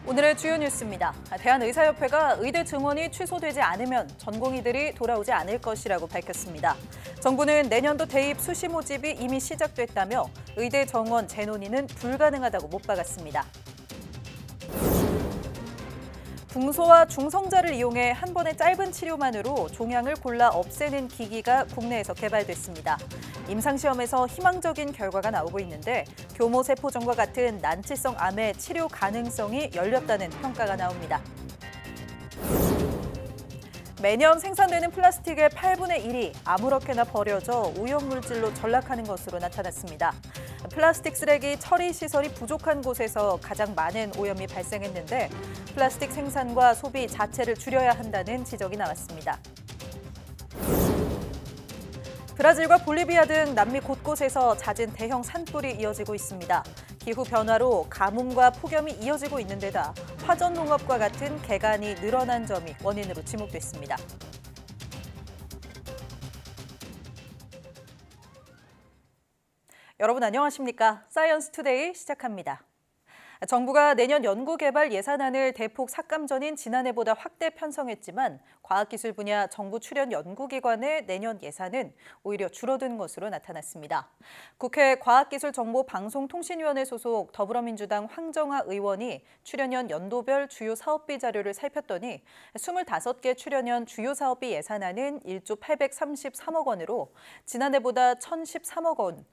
오늘의 주요 뉴스입니다. 대한의사협회가 의대 증원이 취소되지 않으면 전공의들이 돌아오지 않을 것이라고 밝혔습니다. 정부는 내년도 대입 수시 모집이 이미 시작됐다며 의대 정원 재논의는 불가능하다고 못 박았습니다. 중소와 중성자를 이용해 한 번의 짧은 치료만으로 종양을 골라 없애는 기기가 국내에서 개발됐습니다. 임상시험에서 희망적인 결과가 나오고 있는데 교모세포종과 같은 난치성 암의 치료 가능성이 열렸다는 평가가 나옵니다. 매년 생산되는 플라스틱의 8분의 1이 아무렇게나 버려져 오염물질로 전락하는 것으로 나타났습니다. 플라스틱 쓰레기 처리 시설이 부족한 곳에서 가장 많은 오염이 발생했는데 플라스틱 생산과 소비 자체를 줄여야 한다는 지적이 나왔습니다. 브라질과 볼리비아 등 남미 곳곳에서 잦은 대형 산불이 이어지고 있습니다. 기후 변화로 가뭄과 폭염이 이어지고 있는 데다 화전 농업과 같은 개간이 늘어난 점이 원인으로 지목됐습니다. 여러분 안녕하십니까? 사이언스 투데이 시작합니다. 정부가 내년 연구개발 예산안을 대폭 삭감 전인 지난해보다 확대 편성했지만 과학기술 분야 정부 출연 연구기관의 내년 예산은 오히려 줄어든 것으로 나타났습니다. 국회 과학기술정보방송통신위원회 소속 더불어민주당 황정아 의원이 출연연 연도별 주요 사업비 자료를 살폈더니 25개 출연연 주요 사업비 예산안은 1조 833억 원으로 지난해보다 1,013억 원,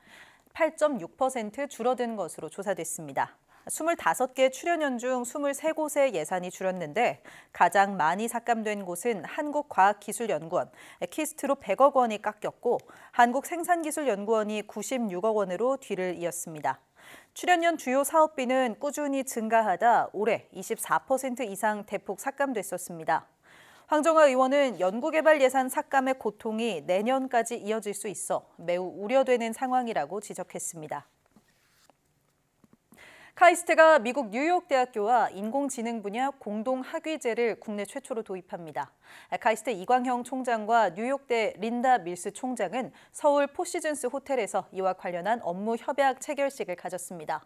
8.6% 줄어든 것으로 조사됐습니다. 25개 출연연 중 23곳의 예산이 줄었는데 가장 많이 삭감된 곳은 한국과학기술연구원, 키스트로 100억 원이 깎였고 한국생산기술연구원이 96억 원으로 뒤를 이었습니다. 출연연 주요 사업비는 꾸준히 증가하다 올해 24% 이상 대폭 삭감됐었습니다. 황정아 의원은 연구개발 예산 삭감의 고통이 내년까지 이어질 수 있어 매우 우려되는 상황이라고 지적했습니다. 카이스트가 미국 뉴욕대학교와 인공지능 분야 공동학위제를 국내 최초로 도입합니다. 카이스트 이광형 총장과 뉴욕대 린다 밀스 총장은 서울 포시즌스 호텔에서 이와 관련한 업무 협약 체결식을 가졌습니다.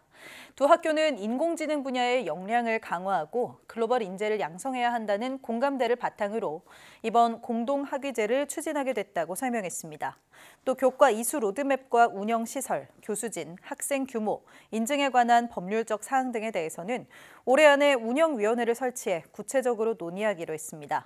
두 학교는 인공지능 분야의 역량을 강화하고 글로벌 인재를 양성해야 한다는 공감대를 바탕으로 이번 공동학위제를 추진하게 됐다고 설명했습니다. 또 교과 이수 로드맵과 운영시설, 교수진, 학생 규모, 인증에 관한 법률적 사항 등에 대해서는 올해 안에 운영위원회를 설치해 구체적으로 논의하기로 했습니다.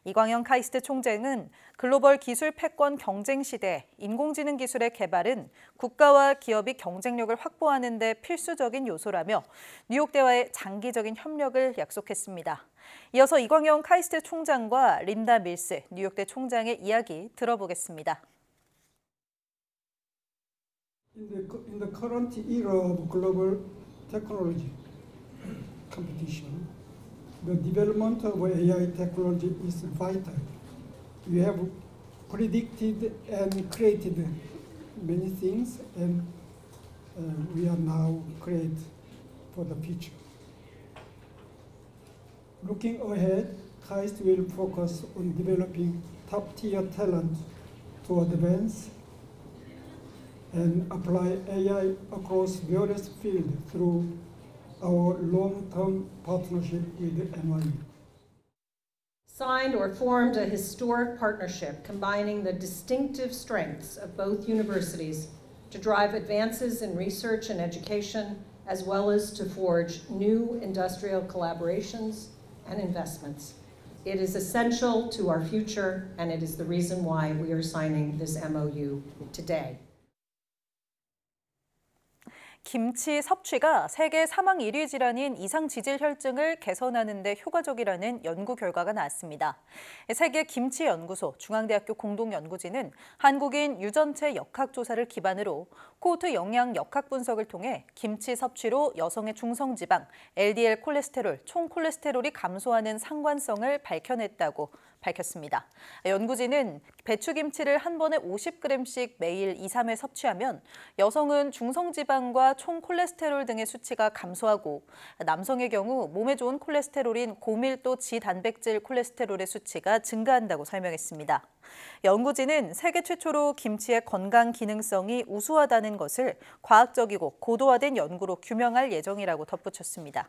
이광영 카이스트 총장은 글로벌 기술 패권 경쟁 시대 인공지능 기술의 개발은 국가와 기업이 경쟁력을 확보하는 데 필수적인 요소라며 뉴욕대와의 장기적인 협력을 약속했습니다. 이어서 이광영 카이스트 총장과 린다 밀스 뉴욕대 총장의 이야기 들어보겠습니다. In the current era of global technology competition, the development of AI technology is vital. We have predicted and created many things, and we are now create for the future. Looking ahead, KAIST will focus on developing top-tier talent to advance and apply AI across various fields through our long-term partnership with NYU. Signed or formed a historic partnership combining the distinctive strengths of both universities to drive advances in research and education, as well as to forge new industrial collaborations and investments. It is essential to our future, and it is the reason why we are signing this MOU today. 김치 섭취가 세계 사망 1위 질환인 이상지질혈증을 개선하는 데 효과적이라는 연구 결과가 나왔습니다. 세계김치연구소 중앙대학교 공동연구진은 한국인 유전체 역학조사를 기반으로 코호트 영양 역학 분석을 통해 김치 섭취로 여성의 중성지방, LDL 콜레스테롤, 총 콜레스테롤이 감소하는 상관성을 밝혀냈다고 밝혔습니다. 연구진은 배추김치를 한 번에 50g씩 매일 2, 3회 섭취하면 여성은 중성지방과 총 콜레스테롤 등의 수치가 감소하고 남성의 경우 몸에 좋은 콜레스테롤인 고밀도 지단백질 콜레스테롤의 수치가 증가한다고 설명했습니다. 연구진은 세계 최초로 김치의 건강 기능성이 우수하다는 것을 과학적이고 고도화된 연구로 규명할 예정이라고 덧붙였습니다.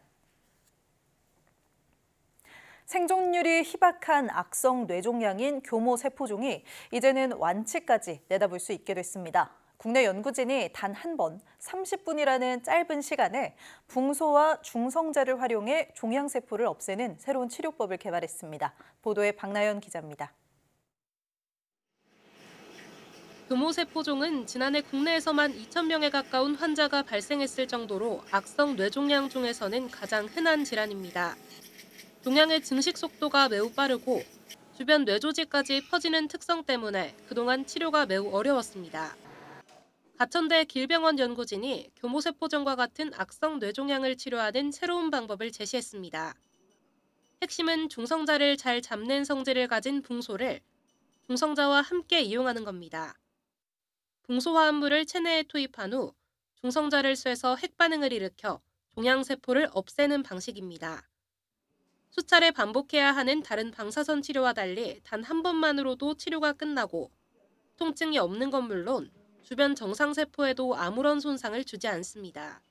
생존율이 희박한 악성 뇌종양인 교모세포종이 이제는 완치까지 내다볼 수 있게 됐습니다. 국내 연구진이 단 한 번 30분이라는 짧은 시간에 붕소와 중성자를 활용해 종양세포를 없애는 새로운 치료법을 개발했습니다. 보도에 박나연 기자입니다. 교모세포종은 지난해 국내에서만 2,000명에 가까운 환자가 발생했을 정도로 악성 뇌종양 중에서는 가장 흔한 질환입니다. 종양의 증식 속도가 매우 빠르고 주변 뇌조직까지 퍼지는 특성 때문에 그동안 치료가 매우 어려웠습니다. 가천대 길병원 연구진이 교모세포종과 같은 악성 뇌종양을 치료하는 새로운 방법을 제시했습니다. 핵심은 중성자를 잘 잡는 성질을 가진 붕소를 중성자와 함께 이용하는 겁니다. 붕소 화합물을 체내에 투입한 후 중성자를 쐬서 핵반응을 일으켜 종양세포를 없애는 방식입니다. 수차례 반복해야 하는 다른 방사선 치료와 달리 단 한 번만으로도 치료가 끝나고 통증이 없는 건 물론 주변 정상세포에도 아무런 손상을 주지 않습니다.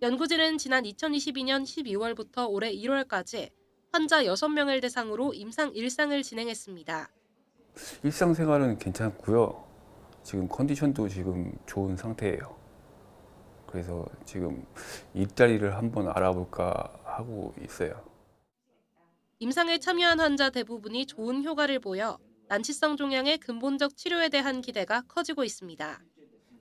연구진은 지난 2022년 12월부터 올해 1월까지 환자 6명을 대상으로 임상 1상을 진행했습니다. 일상생활은 괜찮고요. 지금 컨디션도 지금 좋은 상태예요. 그래서 지금 일자리를 한번 알아볼까 하고 있어요. 임상에 참여한 환자 대부분이 좋은 효과를 보여 난치성 종양의 근본적 치료에 대한 기대가 커지고 있습니다.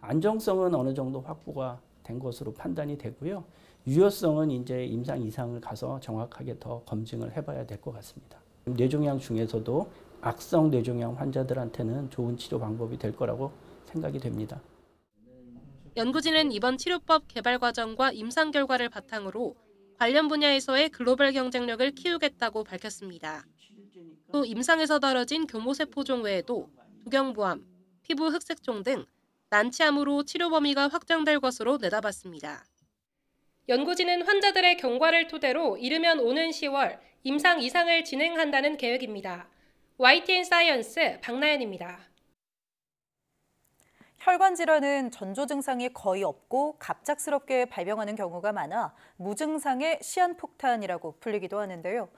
안정성은 어느 정도 확보가 된 것으로 판단이 되고요. 유효성은 이제 임상 이상을 가서 정확하게 더 검증을 해봐야 될 것 같습니다. 뇌종양 중에서도 악성 뇌종양 환자들한테는 좋은 치료 방법이 될 거라고 생각이 됩니다. 연구진은 이번 치료법 개발 과정과 임상 결과를 바탕으로 관련 분야에서의 글로벌 경쟁력을 키우겠다고 밝혔습니다. 또 임상에서 다뤄진 교모세포종 외에도 두경부암, 피부 흑색종 등 난치암으로 치료 범위가 확장될 것으로 내다봤습니다. 연구진은 환자들의 경과를 토대로 이르면 오는 10월 임상 2상을 진행한다는 계획입니다. YTN 사이언스 박나연입니다. 혈관 질환은 전조 증상이 거의 없고 갑작스럽게 발병하는 경우가 많아 무증상의 시한폭탄이라고 불리기도 하는데요.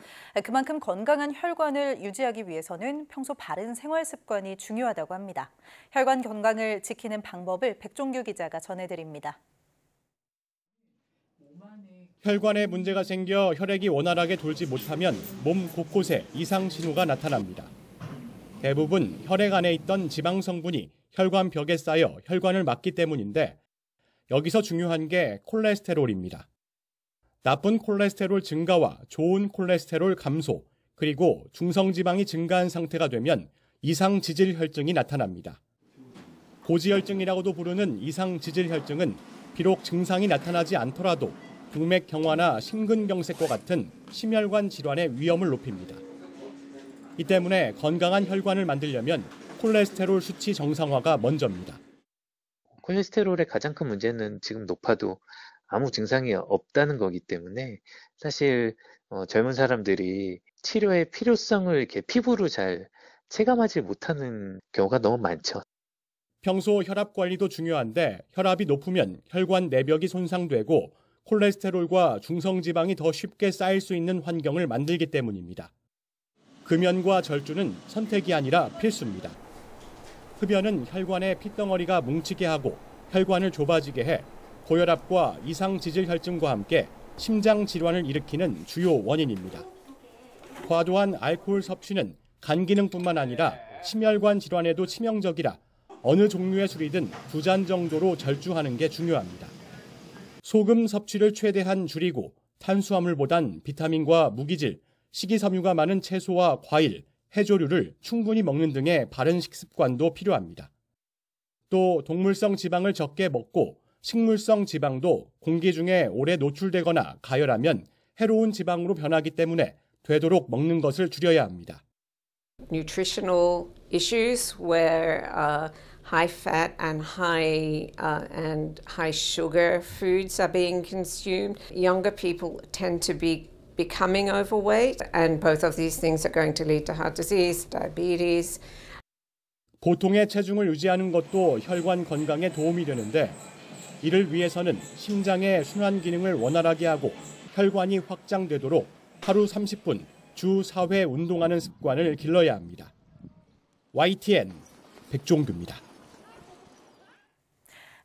그만큼 건강한 혈관을 유지하기 위해서는 평소 바른 생활 습관이 중요하다고 합니다. 혈관 건강을 지키는 방법을 백종규 기자가 전해드립니다. 혈관에 문제가 생겨 혈액이 원활하게 돌지 못하면 몸 곳곳에 이상 징후가 나타납니다. 대부분 혈액 안에 있던 지방 성분이 혈관 벽에 쌓여 혈관을 막기 때문인데 여기서 중요한 게 콜레스테롤입니다. 나쁜 콜레스테롤 증가와 좋은 콜레스테롤 감소, 그리고 중성지방이 증가한 상태가 되면 이상지질혈증이 나타납니다. 고지혈증이라고도 부르는 이상지질혈증은 비록 증상이 나타나지 않더라도 동맥경화나 심근경색과 같은 심혈관 질환의 위험을 높입니다. 이 때문에 건강한 혈관을 만들려면 콜레스테롤 수치 정상화가 먼저입니다. 콜레스테롤의 가장 큰 문제는 지금 높아도 아무 증상이 없다는 거기 때문에 사실 젊은 사람들이 치료의 필요성을 이렇게 피부로 잘 체감하지 못하는 경우가 너무 많죠. 평소 혈압 관리도 중요한데 혈압이 높으면 혈관 내벽이 손상되고 콜레스테롤과 중성지방이 더 쉽게 쌓일 수 있는 환경을 만들기 때문입니다. 금연과 절주는 선택이 아니라 필수입니다. 흡연은 혈관에 핏덩어리가 뭉치게 하고 혈관을 좁아지게 해 고혈압과 이상지질혈증과 함께 심장 질환을 일으키는 주요 원인입니다. 과도한 알코올 섭취는 간 기능뿐만 아니라 심혈관 질환에도 치명적이라 어느 종류의 술이든 2잔 정도로 절주하는 게 중요합니다. 소금 섭취를 최대한 줄이고 탄수화물보단 비타민과 무기질, 식이섬유가 많은 채소와 과일, 해조류를 충분히 먹는 등의 바른 식습관도 필요합니다. 또 동물성 지방을 적게 먹고 식물성 지방도 공기 중에 오래 노출되거나 가열하면 해로운 지방으로 변하기 때문에 되도록 먹는 것을 줄여야 합니다. Nutritional issues where high fat and high sugar foods are being consumed. Younger people tend to be becoming overweight, and both of these things are going to lead to heart disease, diabetes. 보통의 체중을 유지하는 것도 혈관 건강에 도움이 되는데 이를 위해서는 심장의 순환 기능을 원활하게 하고 혈관이 확장되도록 하루 30분 주 4회 운동하는 습관을 길러야 합니다. YTN 백종규입니다.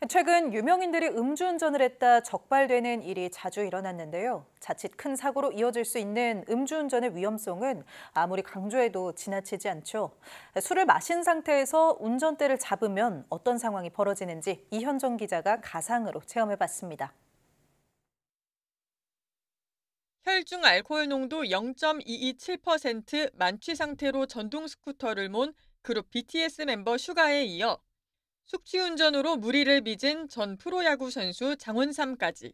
최근 유명인들이 음주운전을 했다 적발되는 일이 자주 일어났는데요. 자칫 큰 사고로 이어질 수 있는 음주운전의 위험성은 아무리 강조해도 지나치지 않죠. 술을 마신 상태에서 운전대를 잡으면 어떤 상황이 벌어지는지 이현정 기자가 가상으로 체험해봤습니다. 혈중 알코올 농도 0.227% 만취 상태로 전동 스쿠터를 몬 그룹 BTS 멤버 슈가에 이어 숙취운전으로 무리를 빚은 전 프로야구 선수 장원삼까지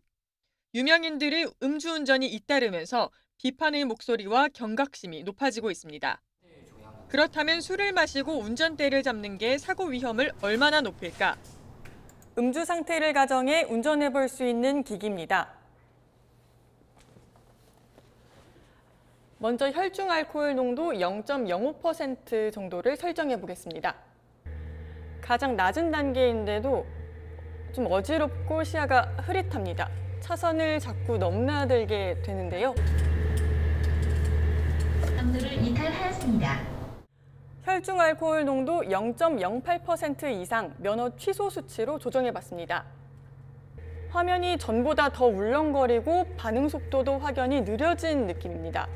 유명인들의 음주운전이 잇따르면서 비판의 목소리와 경각심이 높아지고 있습니다. 그렇다면 술을 마시고 운전대를 잡는 게 사고 위험을 얼마나 높일까? 음주 상태를 가정해 운전해 볼 수 있는 기기입니다. 먼저 혈중 알코올 농도 0.05% 정도를 설정해 보겠습니다. 가장 낮은 단계인데도 좀 어지럽고 시야가 흐릿합니다. 차선을 자꾸 넘나들게 되는데요. 경로를 이탈하였습니다. 혈중 알코올 농도 0.08% 이상 면허 취소 수치로 조정해 봤습니다. 화면이 전보다 더 울렁거리고 반응 속도도 확연히 느려진 느낌입니다.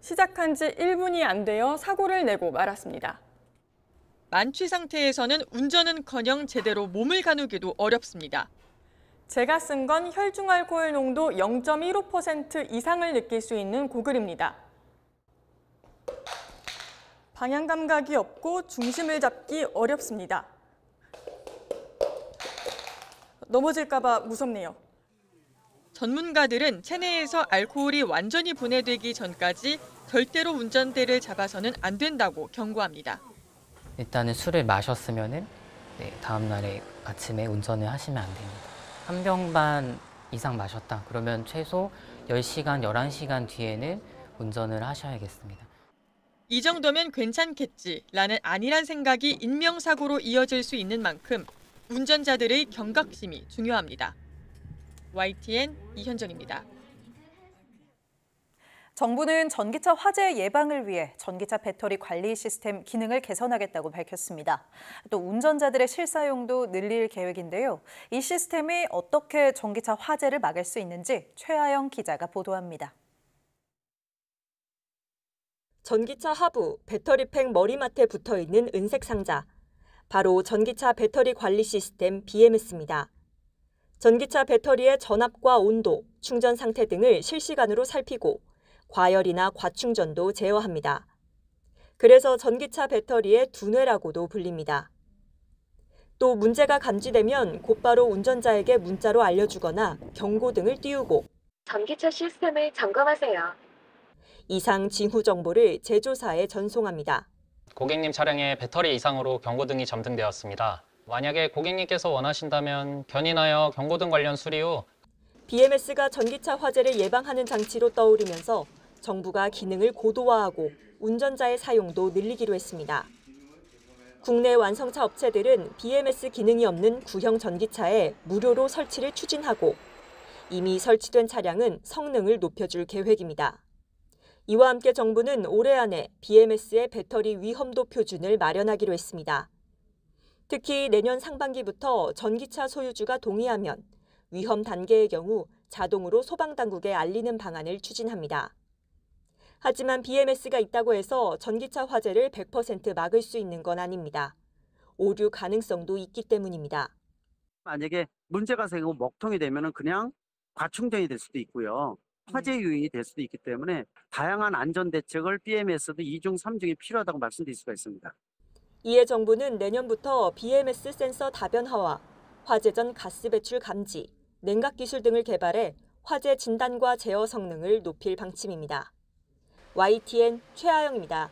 시작한 지 1분이 안 되어 사고를 내고 말았습니다. 만취 상태에서는 운전은커녕 제대로 몸을 가누기도 어렵습니다. 제가 쓴 건 혈중 알코올 농도 0.15% 이상을 느낄 수 있는 고글입니다. 방향 감각이 없고 중심을 잡기 어렵습니다. 넘어질까 봐 무섭네요. 전문가들은 체내에서 알코올이 완전히 분해되기 전까지 절대로 운전대를 잡아서는 안 된다고 경고합니다. 일단은 술을 마셨으면은 다음 날에 아침에 운전을 하시면 안 됩니다. 한 병 반 이상 마셨다. 그러면 최소 10시간, 11시간 뒤에는 운전을 하셔야겠습니다. 이 정도면 괜찮겠지라는 안일한 생각이 인명사고로 이어질 수 있는 만큼 운전자들의 경각심이 중요합니다. YTN 이현정입니다. 정부는 전기차 화재 예방을 위해 전기차 배터리 관리 시스템 기능을 개선하겠다고 밝혔습니다. 또 운전자들의 실사용도 늘릴 계획인데요. 이 시스템이 어떻게 전기차 화재를 막을 수 있는지 최하영 기자가 보도합니다. 전기차 하부 배터리팩 머리맡에 붙어있는 은색 상자. 바로 전기차 배터리 관리 시스템 BMS입니다. 전기차 배터리의 전압과 온도, 충전 상태 등을 실시간으로 살피고 과열이나 과충전도 제어합니다. 그래서 전기차 배터리의 두뇌라고도 불립니다. 또 문제가 감지되면 곧바로 운전자에게 문자로 알려주거나 경고등을 띄우고 전기차 시스템을 점검하세요. 이상 징후 정보를 제조사에 전송합니다. 고객님 차량에 배터리 이상으로 경고등이 점등되었습니다. 만약에 고객님께서 원하신다면 견인하여 경고등 관련 수리 후 BMS가 전기차 화재를 예방하는 장치로 떠오르면서 정부가 기능을 고도화하고 운전자의 사용도 늘리기로 했습니다. 국내 완성차 업체들은 BMS 기능이 없는 구형 전기차에 무료로 설치를 추진하고 이미 설치된 차량은 성능을 높여줄 계획입니다. 이와 함께 정부는 올해 안에 BMS의 배터리 위험도 표준을 마련하기로 했습니다. 특히 내년 상반기부터 전기차 소유주가 동의하면 위험 단계의 경우 자동으로 소방당국에 알리는 방안을 추진합니다. 하지만 BMS가 있다고 해서 전기차 화재를 100% 막을 수 있는 건 아닙니다. 오류 가능성도 있기 때문입니다. 만약에 문제가 생기고 먹통이 되면 그냥 과충전이 될 수도 있고요. 화재 요인이 될 수도 있기 때문에 다양한 안전 대책을 BMS도 2중, 3중이 필요하다고 말씀드릴 수가 있습니다. 이에 정부는 내년부터 BMS 센서 다변화와 화재 전 가스 배출 감지, 냉각 기술 등을 개발해 화재 진단과 제어 성능을 높일 방침입니다. YTN 최하영입니다.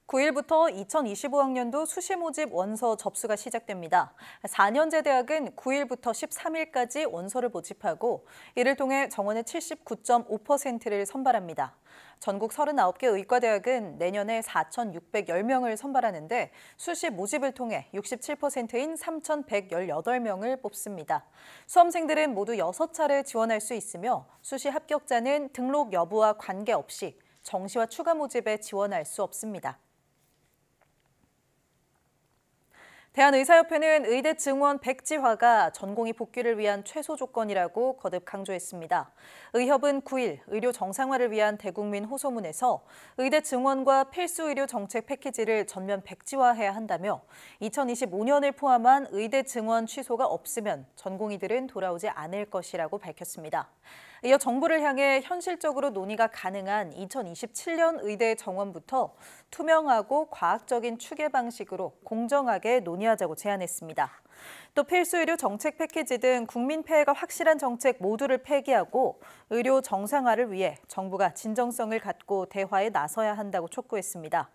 9일부터 2025학년도 수시 모집 원서 접수가 시작됩니다. 4년제 대학은 9일부터 13일까지 원서를 모집하고 이를 통해 정원의 79.5%를 선발합니다. 전국 39개 의과대학은 내년에 4,610명을 선발하는데 수시 모집을 통해 67%인 3,118명을 뽑습니다. 수험생들은 모두 6차례 지원할 수 있으며 수시 합격자는 등록 여부와 관계없이 정시와 추가 모집에 지원할 수 없습니다. 대한의사협회는 의대 증원 백지화가 전공의 복귀를 위한 최소 조건이라고 거듭 강조했습니다. 의협은 9일 의료 정상화를 위한 대국민 호소문에서 의대 증원과 필수 의료 정책 패키지를 전면 백지화해야 한다며 2025년을 포함한 의대 증원 취소가 없으면 전공의들은 돌아오지 않을 것이라고 밝혔습니다. 이어 정부를 향해 현실적으로 논의가 가능한 2027년 의대 정원부터 투명하고 과학적인 추계 방식으로 공정하게 논의하자고 제안했습니다. 또 필수 의료 정책 패키지 등 국민 폐해가 확실한 정책 모두를 폐기하고 의료 정상화를 위해 정부가 진정성을 갖고 대화에 나서야 한다고 촉구했습니다.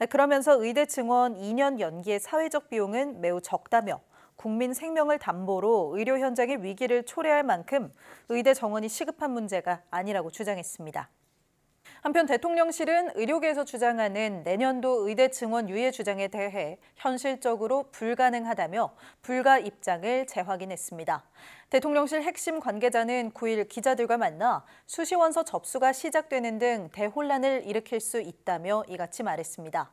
그러면서 의대 증원 2년 연기의 사회적 비용은 매우 적다며 국민 생명을 담보로 의료 현장의 위기를 초래할 만큼 의대 정원이 시급한 문제가 아니라고 주장했습니다. 한편 대통령실은 의료계에서 주장하는 내년도 의대 증원 유예 주장에 대해 현실적으로 불가능하다며 불가 입장을 재확인했습니다. 대통령실 핵심 관계자는 9일 기자들과 만나 수시 원서 접수가 시작되는 등 대혼란을 일으킬 수 있다며 이같이 말했습니다.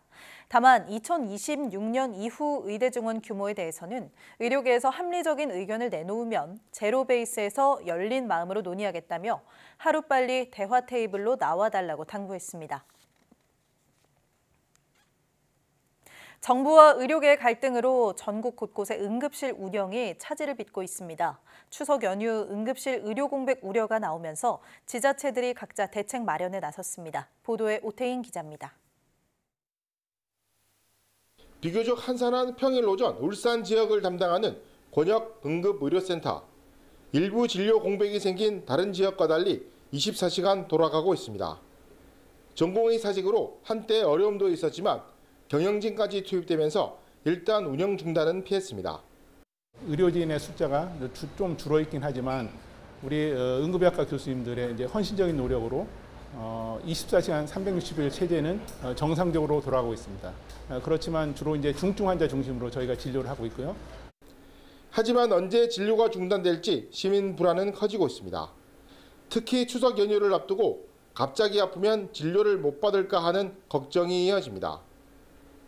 다만 2026년 이후 의대 증원 규모에 대해서는 의료계에서 합리적인 의견을 내놓으면 제로 베이스에서 열린 마음으로 논의하겠다며 하루빨리 대화 테이블로 나와달라고 당부했습니다. 정부와 의료계의 갈등으로 전국 곳곳에 응급실 운영이 차질을 빚고 있습니다. 추석 연휴 응급실 의료 공백 우려가 나오면서 지자체들이 각자 대책 마련에 나섰습니다. 보도에 오태인 기자입니다. 비교적 한산한 평일 오전 울산 지역을 담당하는 권역 응급의료센터. 일부 진료 공백이 생긴 다른 지역과 달리 24시간 돌아가고 있습니다. 전공의 사직으로 한때 어려움도 있었지만 경영진까지 투입되면서 일단 운영 중단은 피했습니다. 의료진의 숫자가 좀 줄어있긴 하지만 우리 응급의학과 교수님들의 이제 헌신적인 노력으로 24시간 360일 체제는 정상적으로 돌아가고 있습니다. 그렇지만 주로 이제 중증 환자 중심으로 저희가 진료를 하고 있고요. 하지만 언제 진료가 중단될지 시민 불안은 커지고 있습니다. 특히 추석 연휴를 앞두고 갑자기 아프면 진료를 못 받을까 하는 걱정이 이어집니다.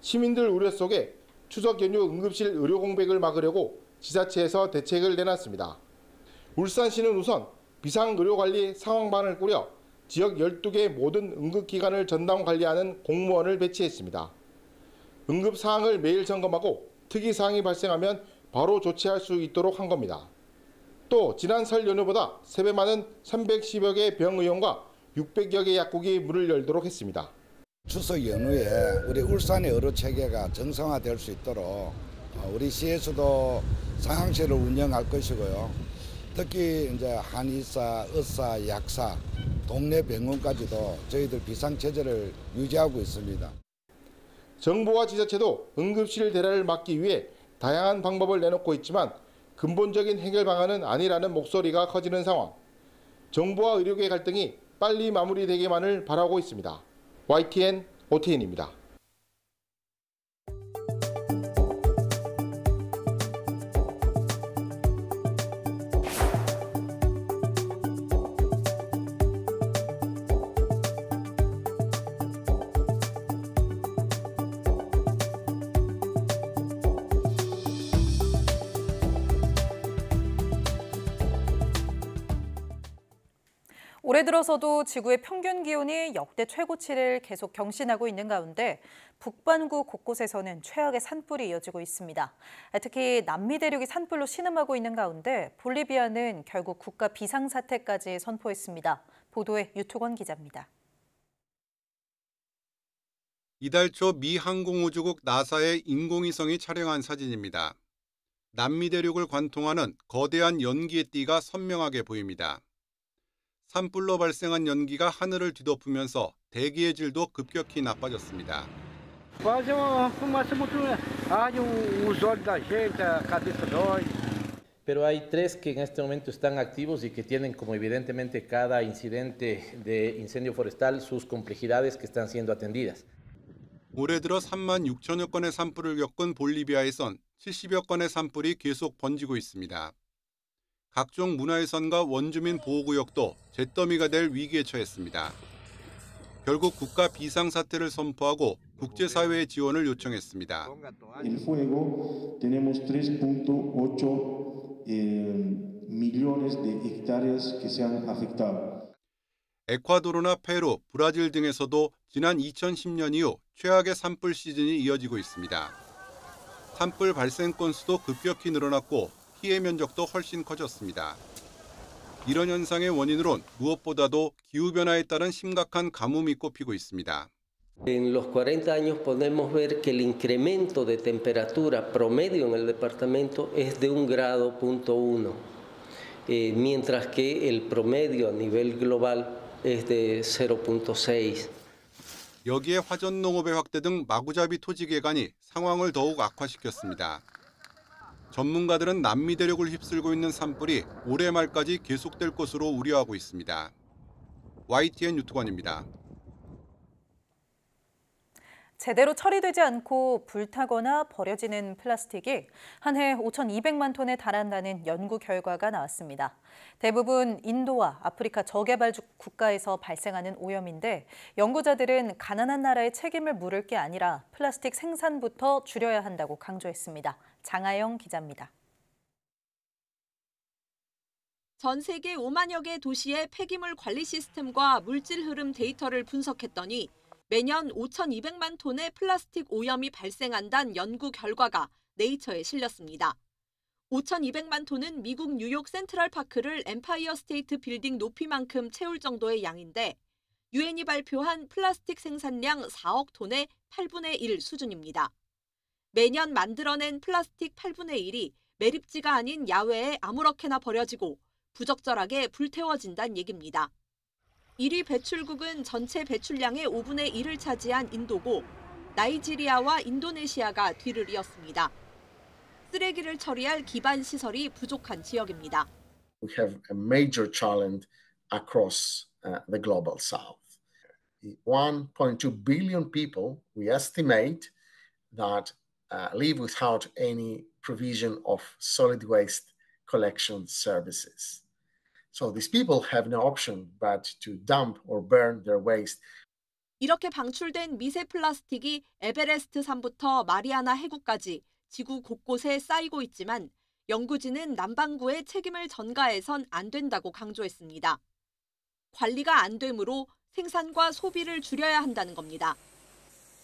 시민들 우려 속에 추석 연휴 응급실 의료 공백을 막으려고 지자체에서 대책을 내놨습니다. 울산시는 우선 비상의료관리 상황반을 꾸려 지역 12개 모든 응급기관을 전담 관리하는 공무원을 배치했습니다. 응급 사항을 매일 점검하고 특이 사항이 발생하면 바로 조치할 수 있도록 한 겁니다. 또 지난 설 연휴보다 3배 많은 310여 개 병의원과 600여 개 약국이 문을 열도록 했습니다. 추석 연휴에 우리 울산의 의료 체계가 정상화될 수 있도록 우리 시에서도 상황실을 운영할 것이고요. 특히 이제 한의사, 의사, 약사, 동네 병원까지도 저희들 비상체제를 유지하고 있습니다. 정부와 지자체도 응급실 대란을 막기 위해 다양한 방법을 내놓고 있지만 근본적인 해결 방안은 아니라는 목소리가 커지는 상황. 정부와 의료계 갈등이 빨리 마무리되기만을 바라고 있습니다. YTN 오태인입니다. 올해 들어서도 지구의 평균 기온이 역대 최고치를 계속 경신하고 있는 가운데 북반구 곳곳에서는 최악의 산불이 이어지고 있습니다. 특히 남미 대륙이 산불로 신음하고 있는 가운데 볼리비아는 결국 국가 비상사태까지 선포했습니다. 보도에 유토건 기자입니다. 이달 초 미 항공우주국 나사의 인공위성이 촬영한 사진입니다. 남미 대륙을 관통하는 거대한 연기의 띠가 선명하게 보입니다. 산불로 발생한 연기가 하늘을 뒤덮으면서 대기의 질도 급격히 나빠졌습니다. Fazem uma fumaça muito. Os olhos da gente, a cabeça dói. Pero hay tres que en este momento están activos y que tienen como evidentemente cada incidente de incendio forestal sus complejidades que están siendo atendidas. 올해 들어 3만 6천여 건의 산불을 겪은 볼리비아에선 70여 건의 산불이 계속 번지고 있습니다. 각종 문화유산과 원주민 보호구역도 잿더미가 될 위기에 처했습니다. 결국 국가 비상사태를 선포하고 국제사회의 지원을 요청했습니다. El fuego tenemos 3.8 millones de hectáreas que se han afectado. 에콰도르나 페루, 브라질 등에서도 지난 2010년 이후 최악의 산불 시즌이 이어지고 있습니다. 산불 발생 건수도 급격히 늘어났고 피해 면적도 훨씬 커졌습니다. 이런 현상의 원인으론 무엇보다도 기후변화에 따른 심각한 가뭄이 꼽히고 있습니다. En los 40 años podemos ver que el incremento de temperatura promedio en el departamento es de 1,1 grado, mientras que el promedio a nivel global es de 0,6. 여기에 화전농업의 확대 등 마구잡이 토지 개간이 상황을 더욱 악화시켰습니다. 전문가들은 남미 대륙을 휩쓸고 있는 산불이 올해 말까지 계속될 것으로 우려하고 있습니다. YTN 유튜관입니다. 제대로 처리되지 않고 불타거나 버려지는 플라스틱이 한 해 5,200만 톤에 달한다는 연구 결과가 나왔습니다. 대부분 인도와 아프리카 저개발 국가에서 발생하는 오염인데 연구자들은 가난한 나라의 책임을 물을 게 아니라 플라스틱 생산부터 줄여야 한다고 강조했습니다. 장하영 기자입니다. 전 세계 5만여 개 도시의 폐기물 관리 시스템과 물질 흐름 데이터를 분석했더니 매년 5,200만 톤의 플라스틱 오염이 발생한다는 연구 결과가 네이처에 실렸습니다. 5,200만 톤은 미국 뉴욕 센트럴파크를 엠파이어 스테이트 빌딩 높이만큼 채울 정도의 양인데 유엔이 발표한 플라스틱 생산량 4억 톤의 8분의 1 수준입니다. 매년 만들어낸 플라스틱 8분의 1이 매립지가 아닌 야외에 아무렇게나 버려지고 부적절하게 불태워진다는 얘기입니다. 1위 배출국은 전체 배출량의 5분의 1을 차지한 인도고 나이지리아와 인도네시아가 뒤를 이었습니다. 쓰레기를 처리할 기반 시설이 부족한 지역입니다. We have a major challenge across the global south. 1.2 billion people, we estimate, that live without any provision of solid waste collection services. So these people have no option but to dump or burn their waste. 이렇게 방출된 미세 플라스틱이 에베레스트 산부터 마리아나 해구까지 지구 곳곳에 쌓이고 있지만 연구진은 남반구의 책임을 전가해선 안 된다고 강조했습니다. 관리가 안 되므로 생산과 소비를 줄여야 한다는 겁니다.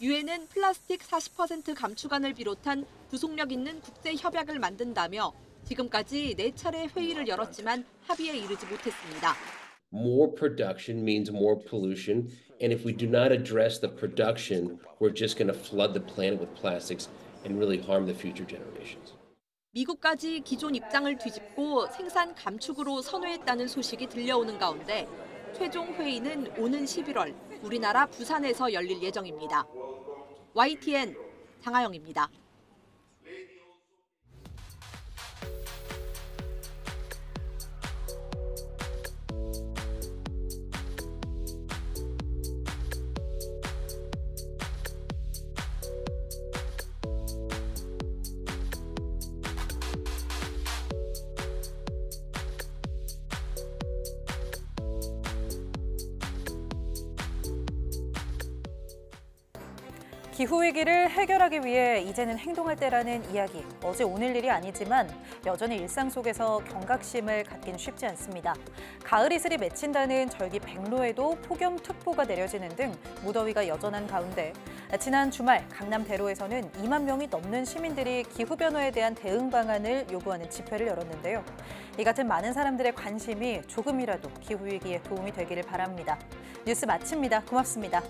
유엔은 플라스틱 40% 감축안을 비롯한 구속력 있는 국제 협약을 만든다며 지금까지 4차례 회의를 열었지만 합의에 이르지 못했습니다. More production means more pollution, and if we do not address the production, we're just going to flood the planet with plastics and really harm the future generations. 미국까지 기존 입장을 뒤집고 생산 감축으로 선회했다는 소식이 들려오는 가운데 최종 회의는 오는 11월 우리나라 부산에서 열릴 예정입니다. YTN 장하영입니다. 기후위기를 해결하기 위해 이제는 행동할 때라는 이야기. 어제 오늘 일이 아니지만 여전히 일상 속에서 경각심을 갖긴 쉽지 않습니다. 가을 이슬이 맺힌다는 절기 백로에도 폭염특보가 내려지는 등 무더위가 여전한 가운데 지난 주말 강남 대로에서는 2만 명이 넘는 시민들이 기후변화에 대한 대응 방안을 요구하는 집회를 열었는데요. 이 같은 많은 사람들의 관심이 조금이라도 기후위기에 도움이 되기를 바랍니다. 뉴스 마칩니다. 고맙습니다.